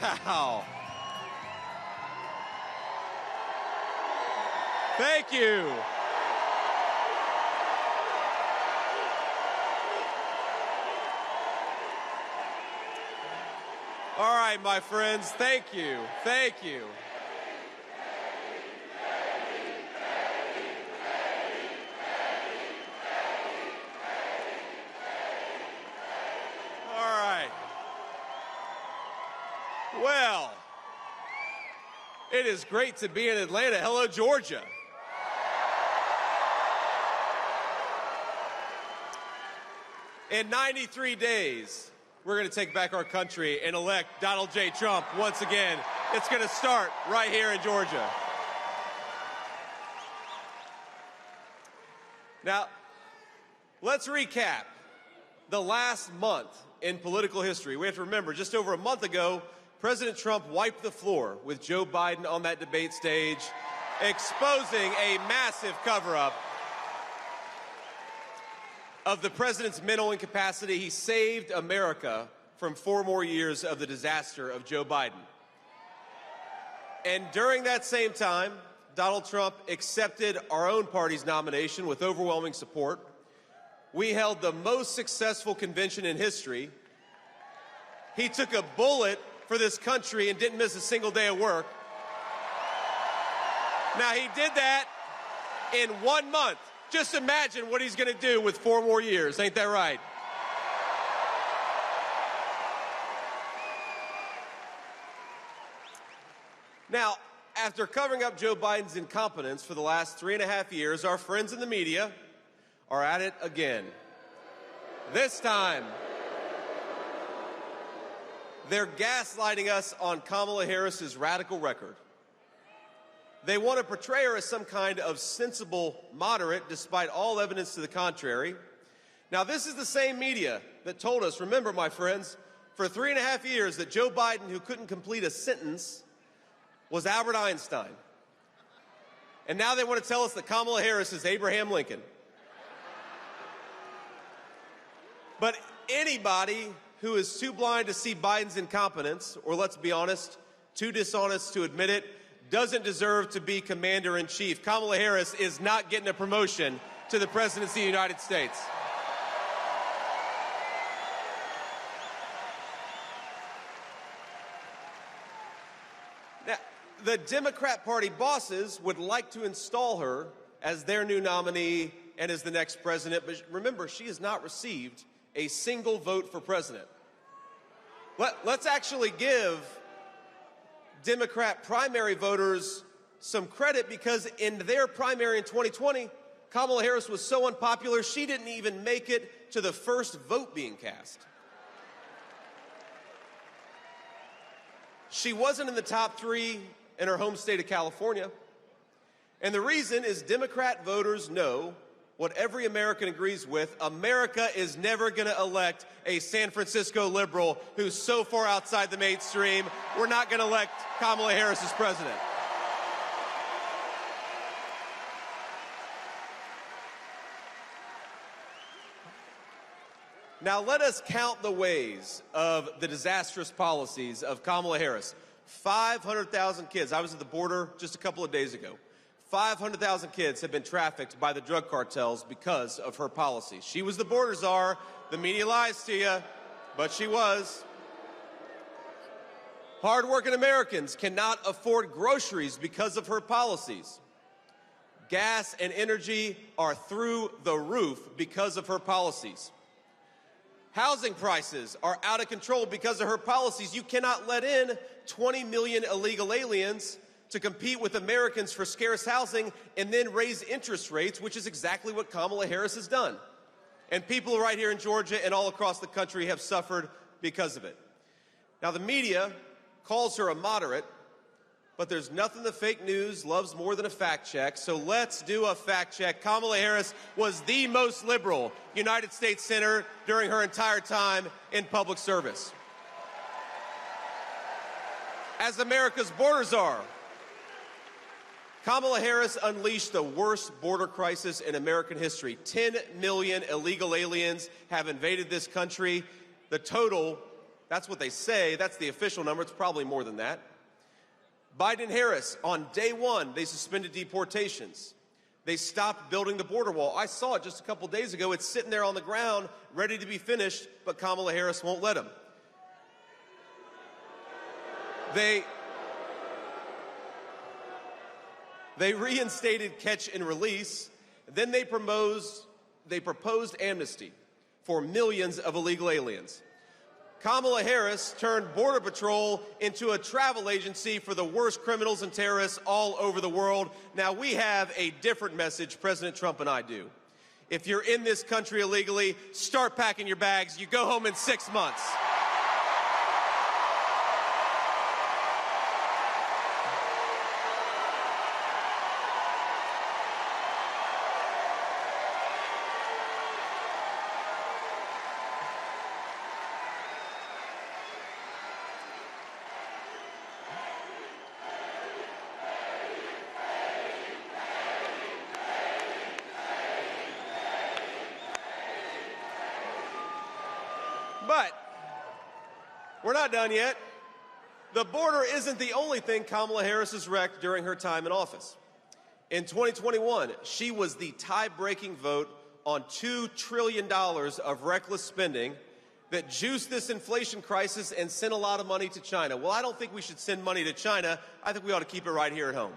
Wow. Thank you. All right, my friends, thank you. Thank you. All right. Well, it is great to be in Atlanta. Hello, Georgia. In 93 days, we're going to take back our country and elect Donald J. Trump once again. It's going to start right here in Georgia. Now, let's recap the last month in political history. We have to remember, just over a month ago, President Trump wiped the floor with Joe Biden on that debate stage, exposing a massive cover-up of the president's mental incapacity. He saved America from 4 more years of the disaster of Joe Biden. And during that same time, Donald Trump accepted our own party's nomination with overwhelming support. We held the most successful convention in history. He took a bullet for this country and didn't miss a single day of work. Now, he did that in 1 month. Just imagine what he's going to do with 4 more years. Ain't that right? Now, after covering up Joe Biden's incompetence for the last 3.5 years, our friends in the media are at it again. This time, they're gaslighting us on Kamala Harris's radical record. They want to portray her as some kind of sensible moderate, despite all evidence to the contrary. Now, this is the same media that told us, remember, my friends, for 3.5 years that Joe Biden, who couldn't complete a sentence, was Albert Einstein. And now they want to tell us that Kamala Harris is Abraham Lincoln. But anybody who is too blind to see Biden's incompetence, or let's be honest, too dishonest to admit it, doesn't deserve to be commander-in-chief. Kamala Harris is not getting a promotion to the presidency of the United States. Now, the Democrat Party bosses would like to install her as their new nominee and as the next president, but remember, she has not received a single vote for president. Let's actually give Democrat primary voters some credit, because in their primary in 2020, Kamala Harris was so unpopular, she didn't even make it to the first vote being cast. She wasn't in the top 3 in her home state of California. And the reason is Democrat voters know what every American agrees with: America is never going to elect a San Francisco liberal who's so far outside the mainstream. We're not going to elect Kamala Harris as president. Now, let us count the ways of the disastrous policies of Kamala Harris. 500,000 kids. I was at the border just a couple of days ago. 500,000 kids have been trafficked by the drug cartels because of her policies. She was the border czar. The media lies to you, but she was. Hardworking Americans cannot afford groceries because of her policies. Gas and energy are through the roof because of her policies. Housing prices are out of control because of her policies. You cannot let in 20 million illegal aliens to compete with Americans for scarce housing and then raise interest rates, which is exactly what Kamala Harris has done. And people right here in Georgia and all across the country have suffered because of it. Now, the media calls her a moderate, but there's nothing the fake news loves more than a fact check, so let's do a fact check. Kamala Harris was the most liberal United States senator during her entire time in public service. As America's border czar, Kamala Harris unleashed the worst border crisis in American history. 10 million illegal aliens have invaded this country. The total That's what they say. That's the official number. It's probably more than that. Biden and Harris, on day one, they suspended deportations. They stopped building the border wall. I saw it just a couple days ago. It's sitting there on the ground, ready to be finished, but Kamala Harris won't let them. They reinstated catch and release. Then they proposed amnesty for millions of illegal aliens. Kamala Harris turned Border Patrol into a travel agency for the worst criminals and terrorists all over the world. Now, we have a different message, President Trump and I do. If you're in this country illegally, start packing your bags. You go home in 6 months. But we're not done yet. The border isn't the only thing Kamala Harris has wrecked during her time in office. In 2021, she was the tie-breaking vote on $2 trillion of reckless spending that juiced this inflation crisis and sent a lot of money to China. Well, I don't think we should send money to China. I think we ought to keep it right here at home.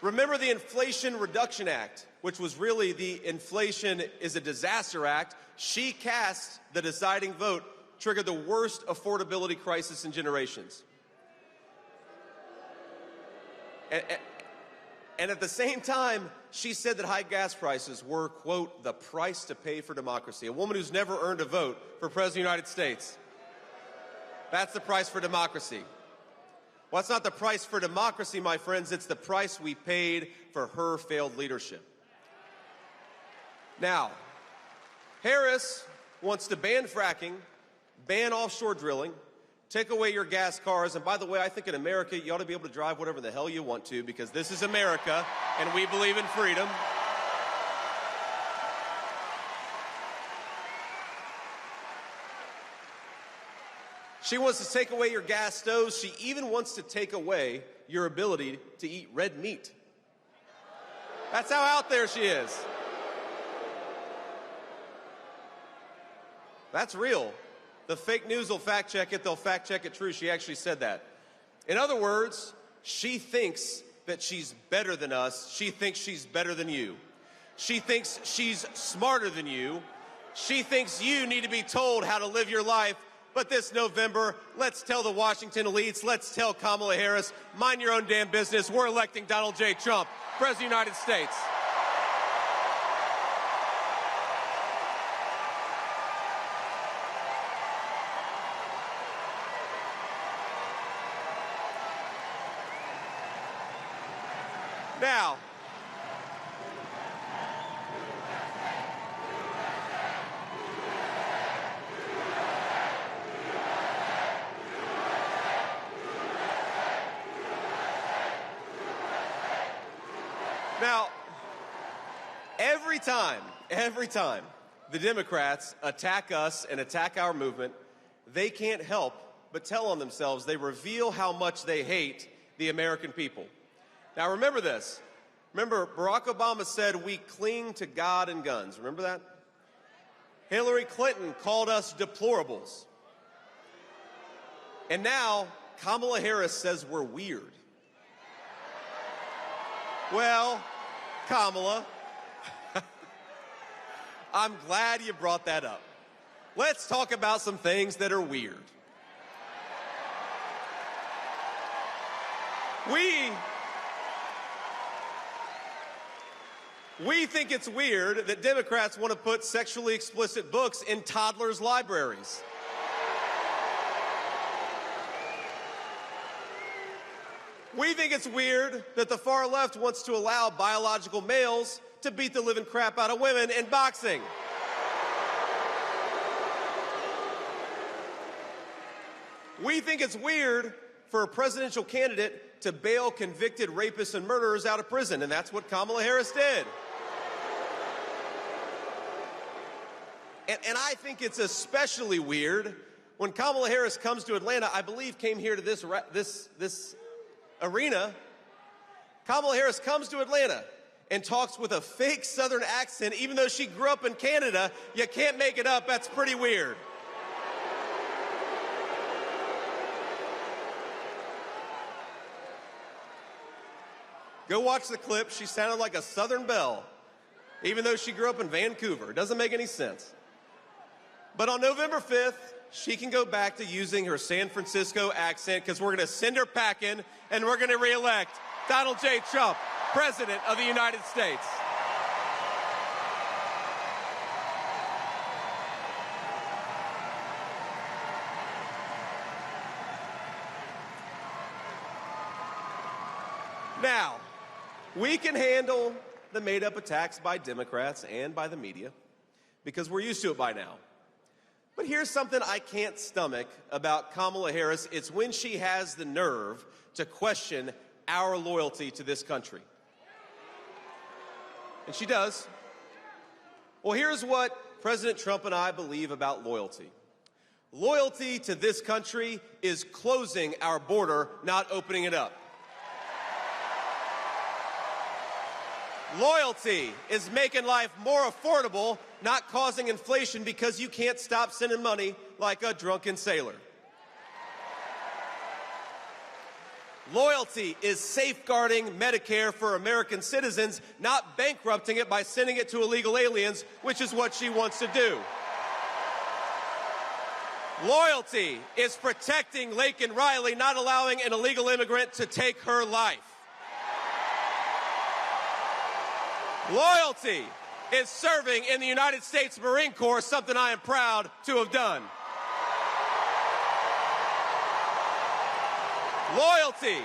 Remember the Inflation Reduction Act, which was really the Inflation is a Disaster Act. She cast the deciding vote, triggered the worst affordability crisis in generations. And at the same time, she said that high gas prices were, quote, the price to pay for democracy. A woman who's never earned a vote for President of the United States. That's the price for democracy. Well, it's not the price for democracy, my friends. It's the price we paid for her failed leadership. Now, Harris wants to ban fracking, ban offshore drilling, take away your gas cars. And by the way, I think in America, you ought to be able to drive whatever the hell you want to, because this is America, and we believe in freedom. She wants to take away your gas stoves. She even wants to take away your ability to eat red meat. That's how out there she is. That's real. The fake news will fact check it. They'll fact check it true. She actually said that. In other words, she thinks that she's better than us. She thinks she's better than you. She thinks she's smarter than you. She thinks you need to be told how to live your life. But this November, let's tell the Washington elites, let's tell Kamala Harris, mind your own damn business. We're electing Donald J. Trump, President of the United States. Now, every time the Democrats attack us and attack our movement, they can't help but tell on themselves. They reveal how much they hate the American people. Now, remember this. Remember, Barack Obama said we cling to God and guns. Remember that? Hillary Clinton called us deplorables. And now, Kamala Harris says we're weird. Well, Kamala, I'm glad you brought that up. Let's talk about some things that are weird. We think it's weird that Democrats want to put sexually explicit books in toddlers' libraries. We think it's weird that the far left wants to allow biological males to beat the living crap out of women in boxing. We think it's weird for a presidential candidate to bail convicted rapists and murderers out of prison, and that's what Kamala Harris did. And I think it's especially weird when Kamala Harris comes to Atlanta. I believe came here to this arena. Kamala Harris comes to Atlanta and talks with a fake Southern accent, even though she grew up in Canada. You can't make it up. That's pretty weird. Go watch the clip. She sounded like a Southern belle, even though she grew up in Vancouver. It doesn't make any sense. But on November 5th, she can go back to using her San Francisco accent, because we're going to send her packing and we're going to reelect Donald J. Trump, President of the United States. Now, we can handle the made-up attacks by Democrats and by the media because we're used to it by now. But here's something I can't stomach about Kamala Harris. It's when she has the nerve to question our loyalty to this country. And she does. Well, here's what President Trump and I believe about loyalty. Loyalty to this country is closing our border, not opening it up. Loyalty is making life more affordable, not causing inflation because you can't stop sending money like a drunken sailor. Loyalty is safeguarding Medicare for American citizens, not bankrupting it by sending it to illegal aliens, which is what she wants to do. Loyalty is protecting Laken Riley, not allowing an illegal immigrant to take her life. Loyalty is serving in the United States Marine Corps, something I am proud to have done. Loyalty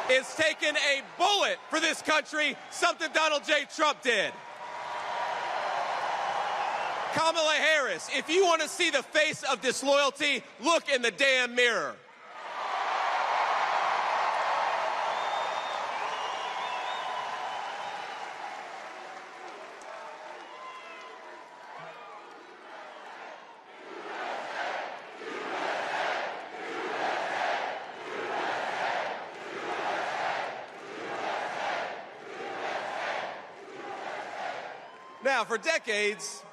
is taking a bullet for this country, something Donald J. Trump did. Kamala Harris, if you want to see the face of disloyalty, look in the damn mirror. Now, for decades,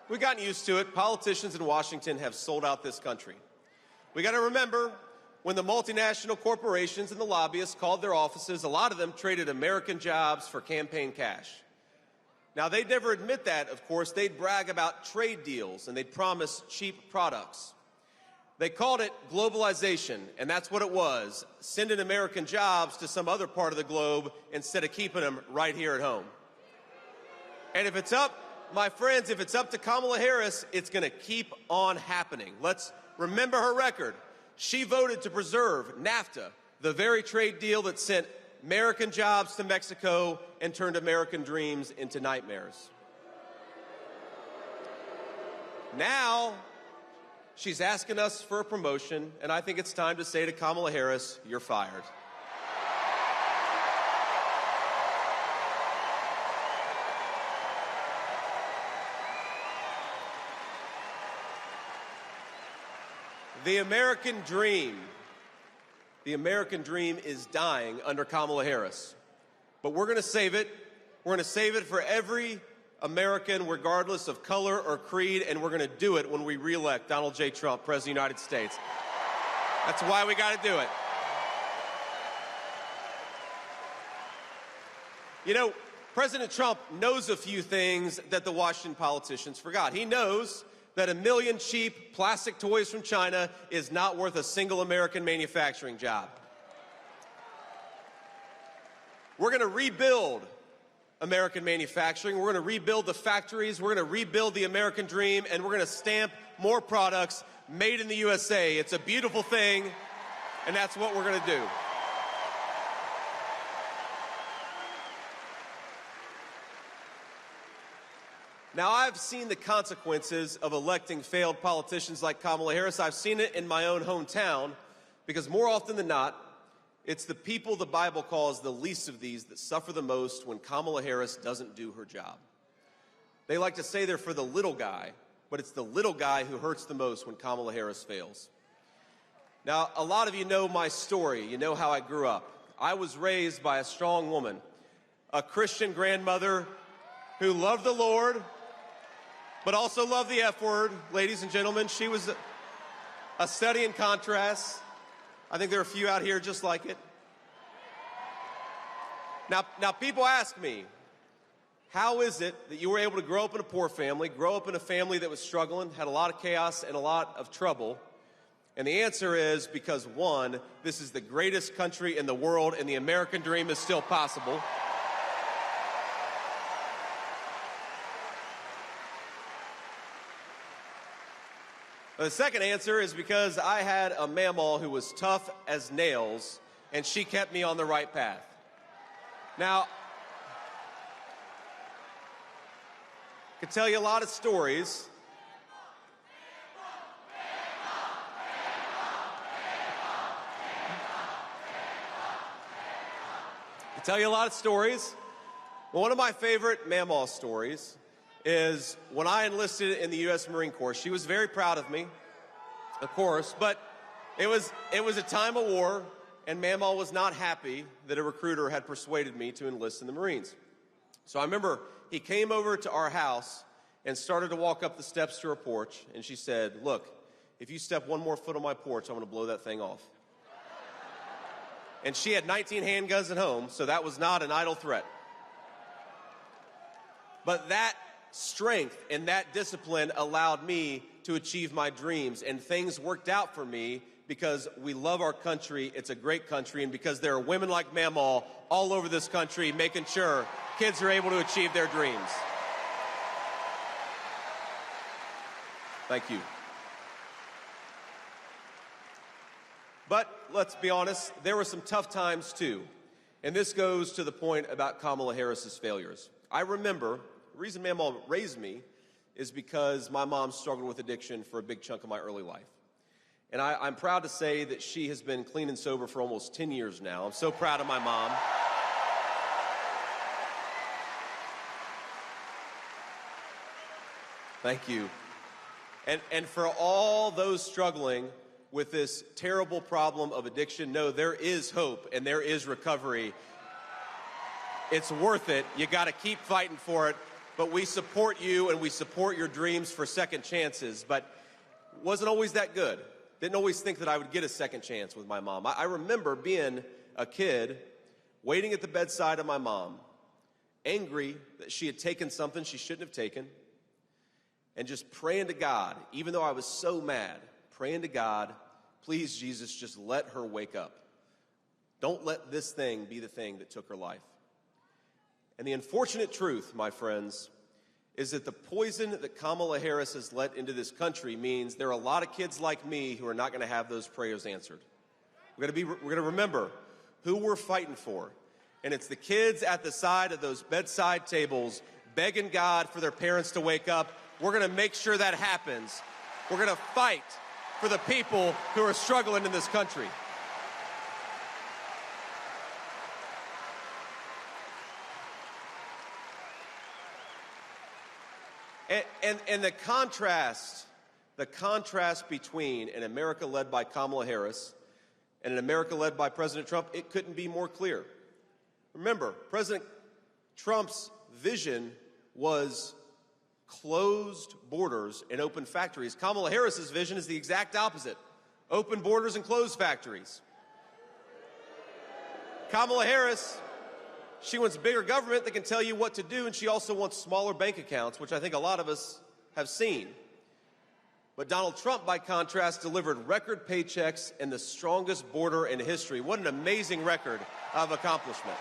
we've gotten used to it. Politicians in Washington have sold out this country. We got to remember when the multinational corporations and the lobbyists called their offices, a lot of them traded American jobs for campaign cash. Now, they'd never admit that, of course. They'd brag about trade deals, and they'd promise cheap products. They called it globalization, and that's what it was, sending American jobs to some other part of the globe instead of keeping them right here at home. And if it's up, my friends, if it's up to Kamala Harris, it's going to keep on happening. Let's remember her record. She voted to preserve NAFTA, the very trade deal that sent American jobs to Mexico and turned American dreams into nightmares. Now, she's asking us for a promotion, and I think it's time to say to Kamala Harris, you're fired. The American dream is dying under Kamala Harris. But we're going to save it. We're going to save it for every American, regardless of color or creed, and we're going to do it when we re-elect Donald J. Trump, President of the United States. That's why we got to do it. You know, President Trump knows a few things that the Washington politicians forgot. He knows that 1 million cheap plastic toys from China is not worth a single American manufacturing job. We're going to rebuild American manufacturing. We're going to rebuild the factories. We're going to rebuild the American dream, and we're going to stamp more products made in the USA. It's a beautiful thing, and that's what we're going to do. Now, I've seen the consequences of electing failed politicians like Kamala Harris. I've seen it in my own hometown because more often than not, It's the people the Bible calls the least of these that suffer the most when Kamala Harris doesn't do her job. They like to say they're for the little guy, but it's the little guy who hurts the most when Kamala Harris fails. Now, a lot of you know my story. You know how I grew up. I was raised by a strong woman, a Christian grandmother who loved the Lord, but also loved the F word. Ladies and gentlemen, she was a study in contrast. I think there are a few out here just like it. Now people ask me, how is it that you were able to grow up in a poor family, grow up in a family that was struggling, had a lot of chaos and a lot of trouble? And the answer is because, one, this is the greatest country in the world and the American dream is still possible. The second answer is because I had a mamaw who was tough as nails, and she kept me on the right path. Now, I could tell you a lot of stories. But one of my favorite mamaw stories is when I enlisted in the U.S. Marine Corps. She was very proud of me, of course, but it was a time of war, and Mamaw was not happy that a recruiter had persuaded me to enlist in the Marines. So I remember he came over to our house and started to walk up the steps to her porch, and she said, "Look, if you step one more foot on my porch, I'm going to blow that thing off." And she had 19 handguns at home, so that was not an idle threat. But that strength and that discipline allowed me to achieve my dreams, and things worked out for me because we love our country. It's a great country, and because there are women like Mamaw all over this country making sure kids are able to achieve their dreams. Thank you. But let's be honest, there were some tough times too. And this goes to the point about Kamala Harris's failures. I remember the reason Mamaw raised me is because my mom struggled with addiction for a big chunk of my early life. And I'm proud to say that she has been clean and sober for almost 10 years now. I'm so proud of my mom. Thank you. And for all those struggling with this terrible problem of addiction, no, there is hope and there is recovery. It's worth it. You got to keep fighting for it. But we support you and we support your dreams for second chances. But it wasn't always that good. Didn't always think that I would get a second chance with my mom. I remember being a kid, waiting at the bedside of my mom, angry that she had taken something she shouldn't have taken, and just praying to God, even though I was so mad, praying to God, please, Jesus, just let her wake up. Don't let this thing be the thing that took her life. And the unfortunate truth, my friends, is that the poison that Kamala Harris has let into this country means there are a lot of kids like me who are not going to have those prayers answered. We're going to remember who we're fighting for. And it's the kids at the side of those bedside tables begging God for their parents to wake up. We're going to make sure that happens. We're going to fight for the people who are struggling in this country. And the contrast between an America led by Kamala Harris and an America led by President Trump, it couldn't be more clear. Remember, President Trump's vision was closed borders and open factories. Kamala Harris's vision is the exact opposite: open borders and closed factories. Kamala Harris, she wants bigger government that can tell you what to do, and she also wants smaller bank accounts, which I think a lot of us have seen. But Donald Trump, by contrast, delivered record paychecks and the strongest border in history. What an amazing record of accomplishment.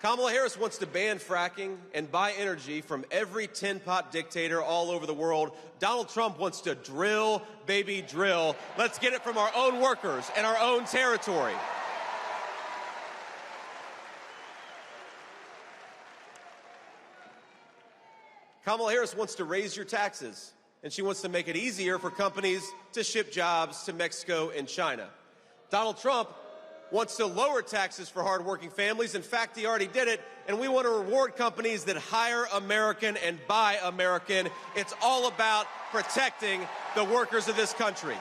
Kamala Harris wants to ban fracking and buy energy from every tin-pot dictator all over the world. Donald Trump wants to drill, baby, drill. Let's get it from our own workers and our own territory. Kamala Harris wants to raise your taxes. and she wants to make it easier for companies to ship jobs to Mexico and China. Donald Trump wants to lower taxes for hardworking families. In fact, he already did it, and we want to reward companies that hire American and buy American. It's all about protecting the workers of this country.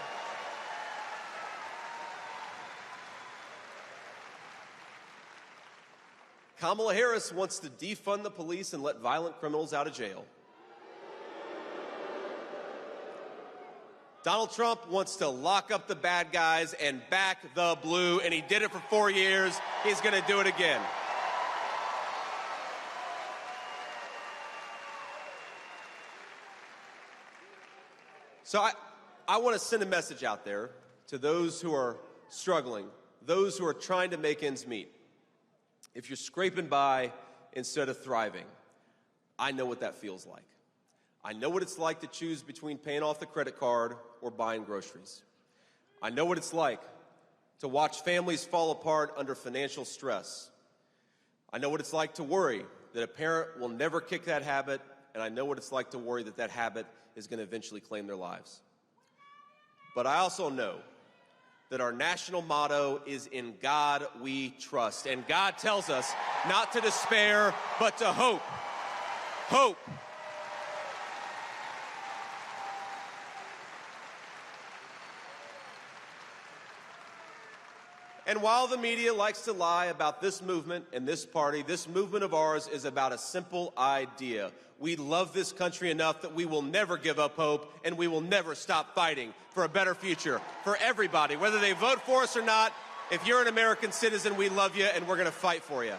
Kamala Harris wants to defund the police and let violent criminals out of jail. Donald Trump wants to lock up the bad guys and back the blue, and he did it for 4 years. He's going to do it again. So I want to send a message out there to those who are struggling, those who are trying to make ends meet. If you're scraping by instead of thriving, I know what that feels like. I know what it's like to choose between paying off the credit card or buying groceries. I know what it's like to watch families fall apart under financial stress. I know what it's like to worry that a parent will never kick that habit, and I know what it's like to worry that that habit is going to eventually claim their lives. But I also know that our national motto is "In God We Trust." And God tells us not to despair, but to hope. Hope. And while the media likes to lie about this movement and this party, this movement of ours is about a simple idea. We love this country enough that we will never give up hope, and we will never stop fighting for a better future for everybody, whether they vote for us or not. If you're an American citizen, we love you, and we're going to fight for you.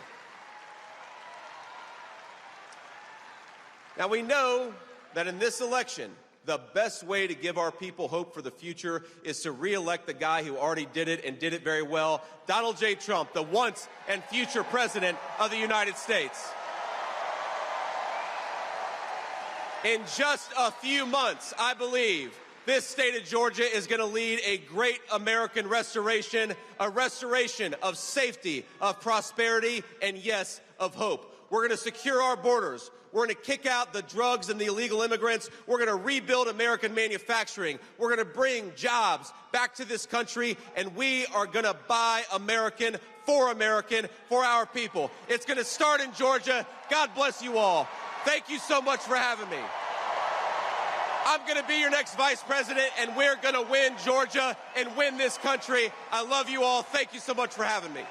Now, we know that in this election, the best way to give our people hope for the future is to re-elect the guy who already did it and did it very well, Donald J. Trump, the once and future president of the United States. In just a few months, I believe, this state of Georgia is going to lead a great American restoration, a restoration of safety, of prosperity, and yes, of hope. We're going to secure our borders. We're going to kick out the drugs and the illegal immigrants. We're going to rebuild American manufacturing. We're going to bring jobs back to this country, and we are going to buy American, for our people. It's going to start in Georgia. God bless you all. Thank you so much for having me. I'm going to be your next vice president, and we're going to win Georgia and win this country. I love you all. Thank you so much for having me.